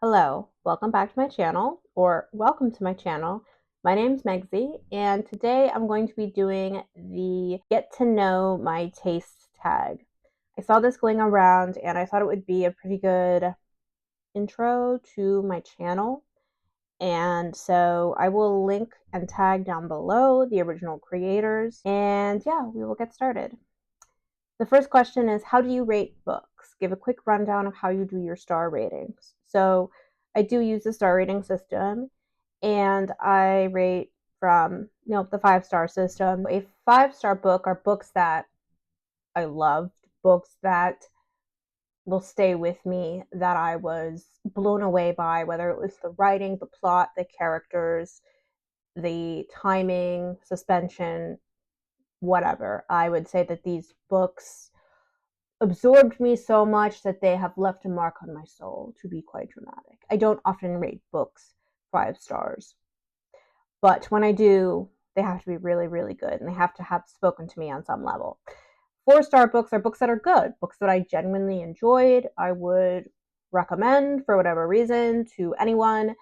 Hello, welcome back to my channel, or welcome to my channel. My name's Megzy, and today I'm going to be doing the Get to Know My Taste tag. I saw this going around, and I thought it would be a pretty good intro to my channel. And so I will link and tag down below the original creators, and yeah, we will get started. The first question is, how do you rate books? Give a quick rundown of how you do your star ratings. So I do use the star rating system, and I rate from, the 5-star system. A 5-star book are books that I loved, books that will stay with me, that I was blown away by, whether it was the writing, the plot, the characters, the timing, suspension, whatever. I would say that these books absorbed me so much that they have left a mark on my soul, to be quite dramatic. I don't often rate books 5 stars, but when I do, they have to be really, really good, and they have to have spoken to me on some level. 4-star books are books that are good, books that I genuinely enjoyed, I would recommend for whatever reason to anyone,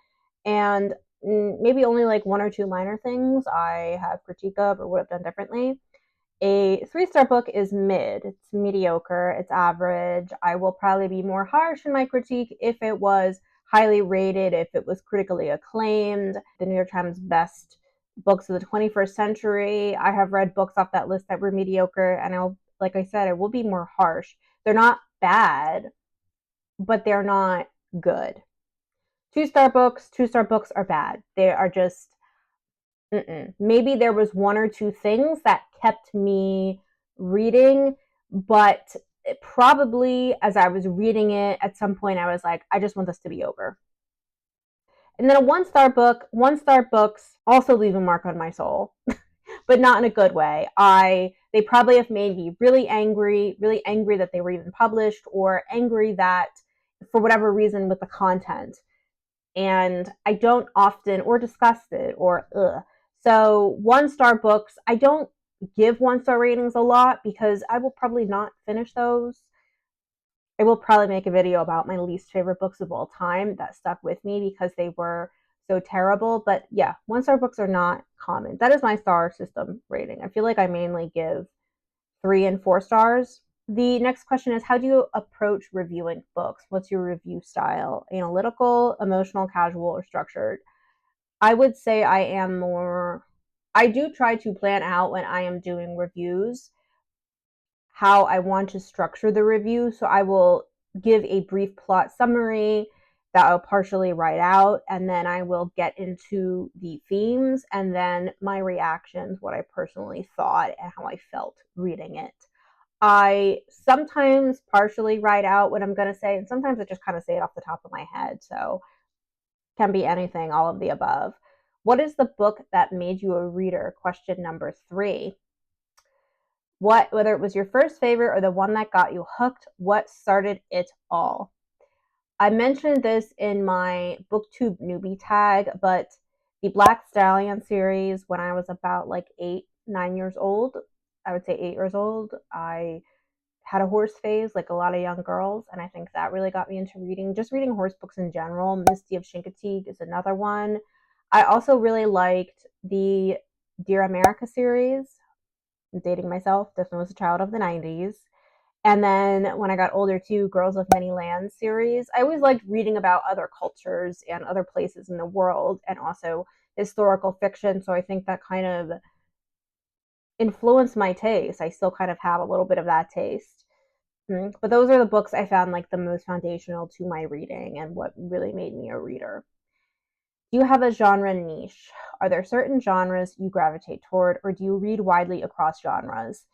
and maybe only like 1 or 2 minor things I have critique of or would have done differently. A 3-star book is mid. It's mediocre. It's average. I will probably be more harsh in my critique if it was highly rated, if it was critically acclaimed. The New York Times best books of the 21st century. I have read books off that list that were mediocre, and like I said, I will be more harsh. They're not bad, but they're not good. 2-star books are bad. They are just maybe there was 1 or 2 things that kept me reading, but probably as I was reading it, at some point I was like, I just want this to be over. And then a 1-star books also leave a mark on my soul, but not in a good way. They probably have made me really angry that they were even published, or angry that for whatever reason with the content. And I don't often, or disgusted, or ugh. So 1-star books, I don't give 1-star ratings a lot because I will probably not finish those. I will probably make a video about my least favorite books of all time that stuck with me because they were so terrible. But yeah, 1-star books are not common. That is my star system rating. I feel like I mainly give 3 and 4 stars. The next question is, how do you approach reviewing books? What's your review style? Analytical, emotional, casual, or structured? I would say I do try to plan out when I am doing reviews how I want to structure the review. So I will give a brief plot summary that I'll partially write out, and then I will get into the themes and then my reactions, what I personally thought and how I felt reading it. I sometimes partially write out what I'm going to say, and sometimes I just kind of say it off the top of my head. So can be anything, all of the above. What is the book that made you a reader? Question number 3. Whether it was your first favorite or the one that got you hooked, what started it all? I mentioned this in my booktube newbie tag, but the Black Stallion series, when I was about like 8-9 years old, I would say 8 years old, I had a horse phase like a lot of young girls, and I think that really got me into reading, just reading horse books in general. Misty of Chincoteague is another one. I also really liked the Dear America series. I'm dating myself. This one was a child of the 90s. And then when I got older too, Girls of Many Lands series. I always liked reading about other cultures and other places in the world, and also historical fiction. So I think that kind of influenced my taste. I still kind of have a little bit of that taste. But those are the books I found like the most foundational to my reading and what really made me a reader. Do you have a genre niche? Are there certain genres you gravitate toward, or do you read widely across genres?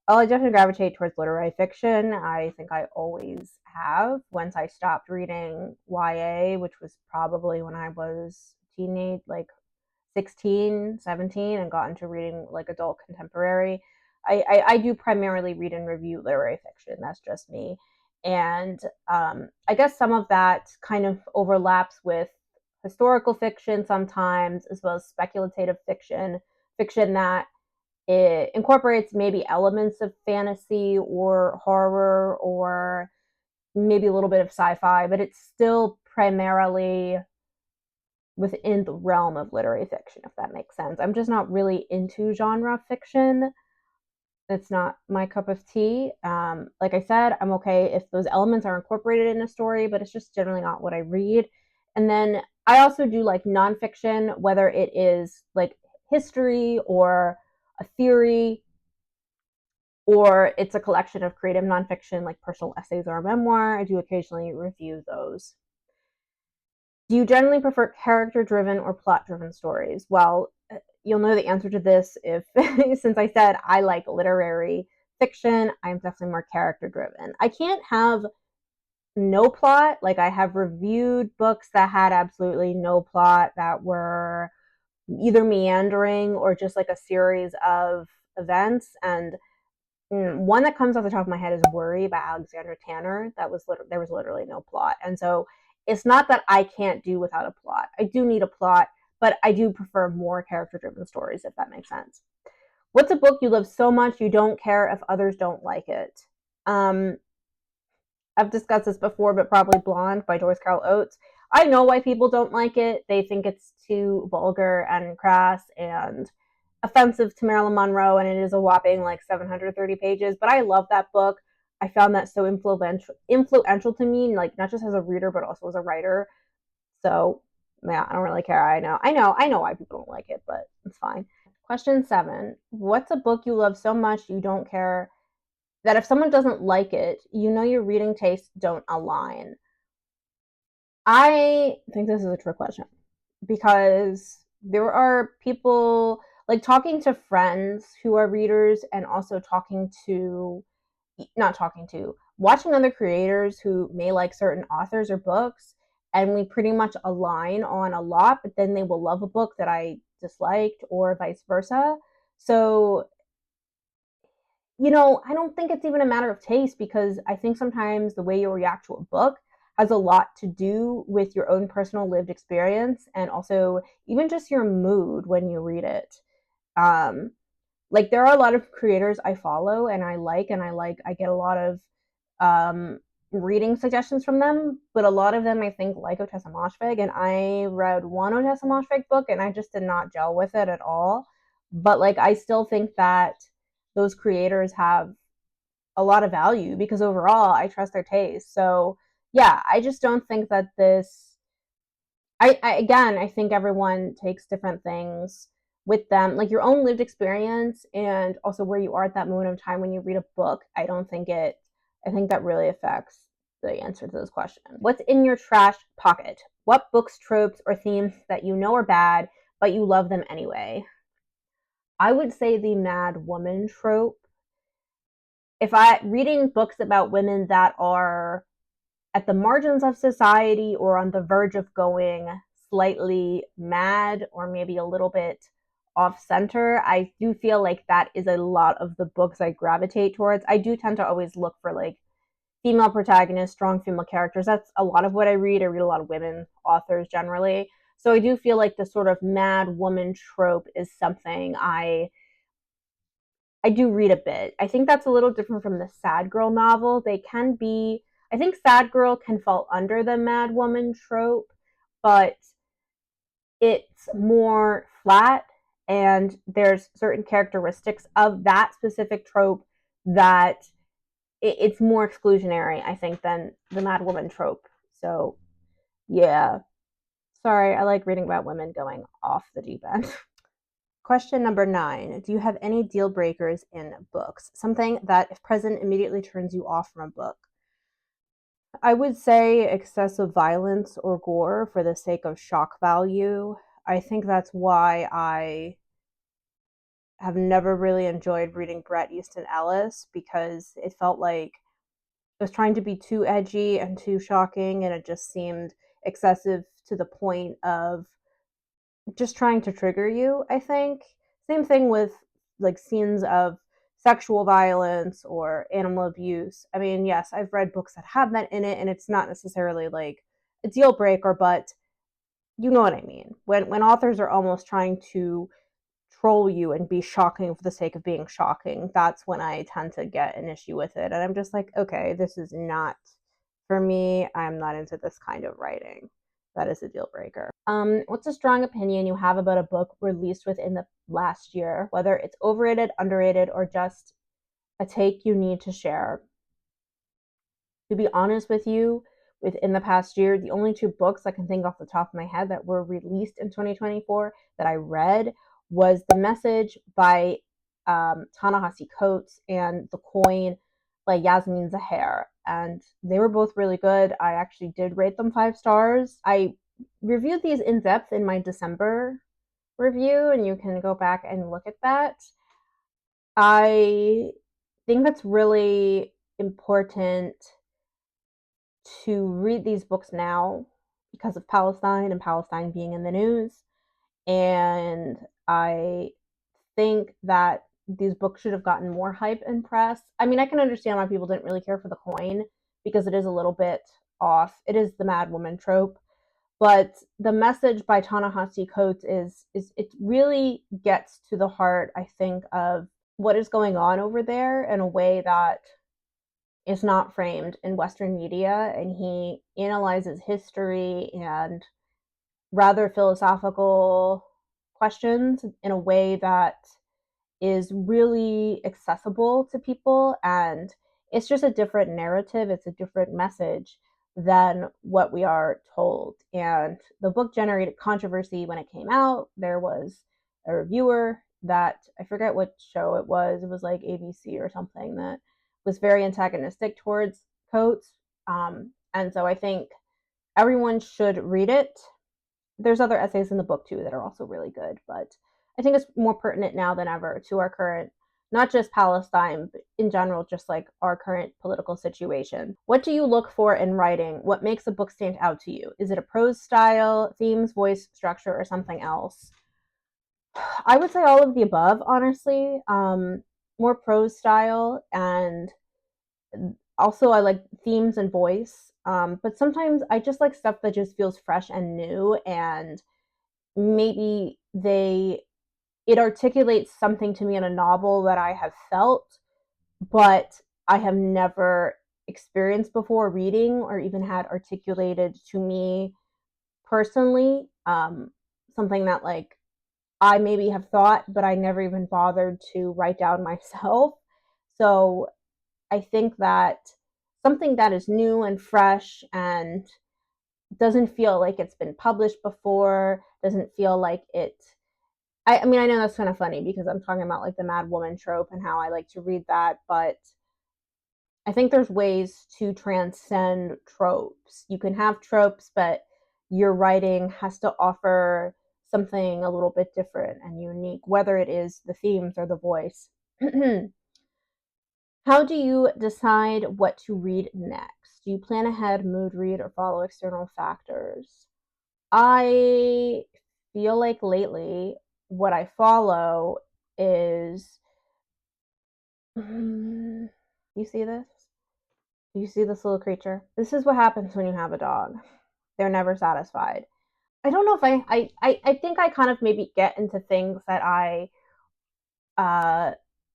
Oh, I definitely gravitate towards literary fiction. I think I always have. Once I stopped reading YA, which was probably when I was teenage, like 16, 17, and got into reading like adult contemporary. I do primarily read and review literary fiction. That's just me. And I guess some of that kind of overlaps with historical fiction sometimes, as well as speculative fiction, fiction that it incorporates maybe elements of fantasy or horror or maybe a little bit of sci-fi, but it's still primarily within the realm of literary fiction, if that makes sense. I'm just not really into genre fiction. It's not my cup of tea. Like I said, I'm okay if those elements are incorporated in a story, but it's just generally not what I read. And then I also do like nonfiction, whether it is like history or a theory, or it's a collection of creative nonfiction like personal essays or a memoir. I do occasionally review those. Do you generally prefer character driven or plot driven stories? Well, you'll know the answer to this if, since I said I like literary fiction, I'm definitely more character driven. I can't have no plot. Like, I have reviewed books that had absolutely no plot, that were either meandering or just like a series of events. And one that comes off the top of my head is Worry by Alexandra Tanner. There was literally no plot. And so it's not that I can't do without a plot. I do need a plot, but I do prefer more character driven stories, if that makes sense. What's a book you love so much you don't care if others don't like it? I've discussed this before, but probably Blonde by Joyce Carol Oates. I know why people don't like it. They think it's too vulgar and crass and offensive to Marilyn Monroe, and it is a whopping like 730 pages. But I love that book. I found that so influential to me, like not just as a reader, but also as a writer. So yeah, I don't really care. I know why people don't like it, but it's fine. Question 7. What's a book you love so much you don't care that if someone doesn't like it, you know your reading tastes don't align? I think this is a trick question because there are people, like talking to friends who are readers, and also watching other creators who may like certain authors or books, and we pretty much align on a lot, but then they will love a book that I disliked, or vice versa. So, I don't think it's even a matter of taste, because I think sometimes the way you react to a book has a lot to do with your own personal lived experience, and also even just your mood when you read it. Um, like, there are a lot of creators I follow and I get a lot of um, reading suggestions from them, but a lot of them I think like Otessa Moshfegh, and I read one Otessa Moshfegh book and I just did not gel with it at all. But like, I still think that those creators have a lot of value, because overall I trust their taste. So yeah, I just don't think that this. I think everyone takes different things with them, like your own lived experience, and also where you are at that moment of time when you read a book. I think that really affects the answer to this question. What's in your trash pocket? What books, tropes, or themes that you know are bad, but you love them anyway? I would say the mad woman trope. If I reading books about women that are at the margins of society or on the verge of going slightly mad or maybe a little bit off center, I do feel like that is a lot of the books I gravitate towards. I do tend to always look for like female protagonists, strong female characters. That's a lot of what I read. I read a lot of women authors generally. So I do feel like the sort of mad woman trope is something I do read a bit. I think that's a little different from the sad girl novel. They can be, I think sad girl can fall under the mad woman trope, but it's more flat, and there's certain characteristics of that specific trope that it's more exclusionary, I think, than the mad woman trope. So yeah, sorry, I like reading about women going off the deep end. Question number 9. Do you have any deal breakers in books? Something that, if present, immediately turns you off from a book? I would say excessive violence or gore for the sake of shock value. I think that's why I have never really enjoyed reading Bret Easton Ellis, because it felt like it was trying to be too edgy and too shocking, and it just seemed excessive to the point of just trying to trigger you, I think. Same thing with like scenes of sexual violence or animal abuse. I mean, yes, I've read books that have that in it, and it's not necessarily like a deal breaker, but you know what I mean. When authors are almost trying to troll you and be shocking for the sake of being shocking, that's when I tend to get an issue with it. And I'm just like, okay, this is not For me, I'm not into this kind of writing. That is a deal breaker. What's a strong opinion you have about a book released within the last year, whether it's overrated, underrated, or just a take you need to share? To be honest with you, within the past year, the only two books I can think off the top of my head that were released in 2024 that I read was The Message by Ta-Nehisi Coates and The Coin by Yasmin Zaher. And they were both really good. I actually did rate them 5 stars. I reviewed these in depth in my December review, and you can go back and look at that. I think that's really important to read these books now because of Palestine and Palestine being in the news. And I think that these books should have gotten more hype and press. I mean, I can understand why people didn't really care for The Coin because it is a little bit off. It is the mad woman trope. But The Message by Ta-Nehisi Coates is it really gets to the heart, I think, of what is going on over there in a way that is not framed in Western media, and he analyzes history and rather philosophical questions in a way that is really accessible to people, and it's just a different narrative, it's a different message than what we are told. And the book generated controversy when it came out. There was a reviewer that, I forget what show it was like ABC or something, that was very antagonistic towards Coates. And so I think everyone should read it. There's other essays in the book too that are also really good, but I think it's more pertinent now than ever to our current, not just Palestine, but in general, just like our current political situation. What do you look for in writing? What makes a book stand out to you? Is it a prose style, themes, voice, structure, or something else? I would say all of the above, honestly. More prose style, and also I like themes and voice. But sometimes I just like stuff that just feels fresh and new, and maybe it articulates something to me in a novel that I have felt, but I have never experienced before reading or even had articulated to me personally. Something that like I maybe have thought, but I never even bothered to write down myself. So I think that something that is new and fresh and doesn't feel like it's been published before, doesn't feel like it. I mean, I know that's kind of funny because I'm talking about like the mad woman trope and how I like to read that, but I think there's ways to transcend tropes. You can have tropes, but your writing has to offer something a little bit different and unique, whether it is the themes or the voice. How do you decide what to read next? Do you plan ahead, mood read, or follow external factors? I feel like lately what I follow is you see this? Do you see this little creature? This is what happens when you have a dog. They're never satisfied. I don't know if I think I kind of maybe get into things that I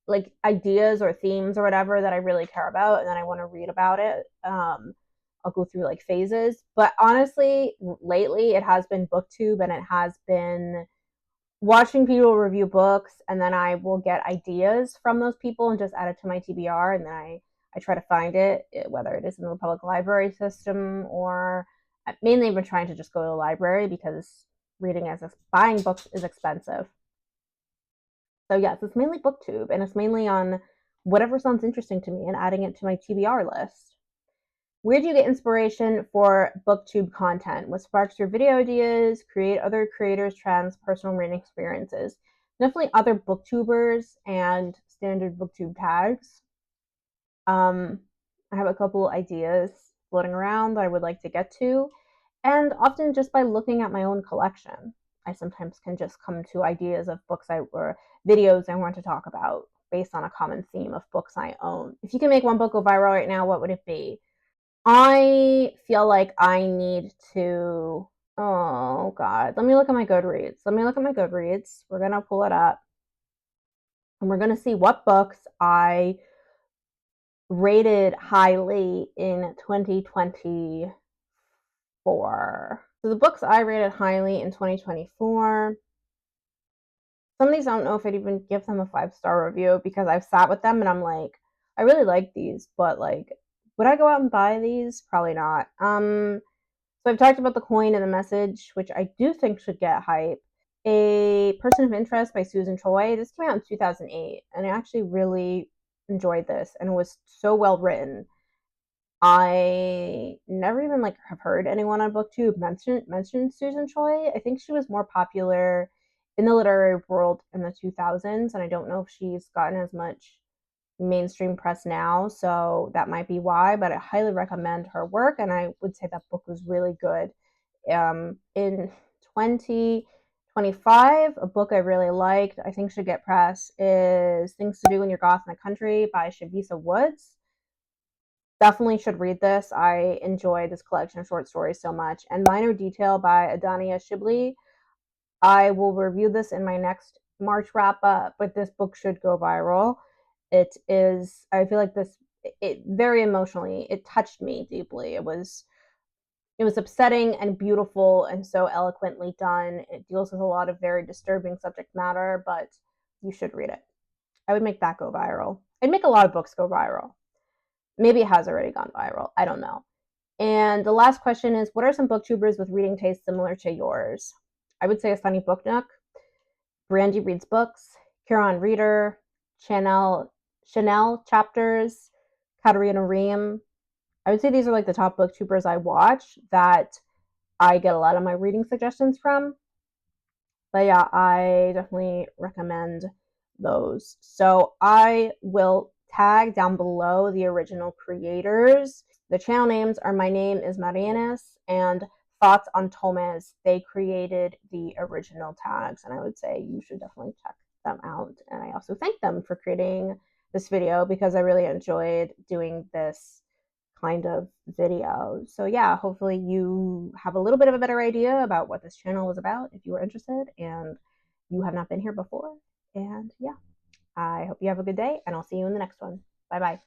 like ideas or themes or whatever that I really care about, and then I want to read about it. I'll go through like phases, but honestly, lately it has been booktube, and it has been watching people review books, and then I will get ideas from those people and just add it to my TBR, and then I try to find it, whether it is in the public library system or mainly I've been trying to just go to the library because buying books is expensive. So yes, it's mainly booktube, and it's mainly on whatever sounds interesting to me and adding it to my TBR list. Where do you get inspiration for booktube content? What sparks your video ideas? Create other creators, trends, personal reading experiences. Definitely other booktubers and standard booktube tags. I have a couple ideas floating around that I would like to get to, and often just by looking at my own collection, I sometimes can just come to ideas of books or videos I want to talk about based on a common theme of books I own. If you can make one book go viral right now, what would it be? I feel like I need to. Oh God, let me look at my Goodreads. We're gonna pull it up, and we're gonna see what books I rated highly in 2024. So the books I rated highly in 2024, some of these I don't know if I'd even give them a 5-star review because I've sat with them and I'm like, I really like these, but like, would I go out and buy these? Probably not. So I've talked about The Coin and the Message, which I do think should get hype. A Person of Interest by Susan Choi. This came out in 2008, and I actually really enjoyed this, and it was so well written. I never even like have heard anyone on BookTube mention Susan Choi. I think she was more popular in the literary world in the 2000s, and I don't know if she's gotten as much mainstream press now, so that might be why. But I highly recommend her work, and I would say that book was really good. In 2025, a book I really liked, I think should get press, is Things to Do When You're Goth in the Country by Shavisa Woods. Definitely should read this. I enjoy this collection of short stories so much. And Minor Detail by Adania Shibli. I will review this in my next March wrap up, but this book should go viral. It is, I feel like it very emotionally, it touched me deeply. It was upsetting and beautiful and so eloquently done. It deals with a lot of very disturbing subject matter, but you should read it. I would make that go viral. I'd make a lot of books go viral. Maybe it has already gone viral. I don't know. And the last question is, what are some booktubers with reading tastes similar to yours? I would say A Sunny Book Nook, Brandy Reads Books, Kieran Reader, Chanel Chapters, Katarina Ream. I would say these are like the top booktubers I watch that I get a lot of my reading suggestions from. But yeah, I definitely recommend those. So I will tag down below the original creators. The channel names are My Name is Marianas and Thoughts on Tomes. They created the original tags, and I would say you should definitely check them out. And I also thank them for creating this video because I really enjoyed doing this kind of video. So yeah, hopefully you have a little bit of a better idea about what this channel is about if you are interested and you have not been here before. And yeah, I hope you have a good day, and I'll see you in the next one. Bye bye.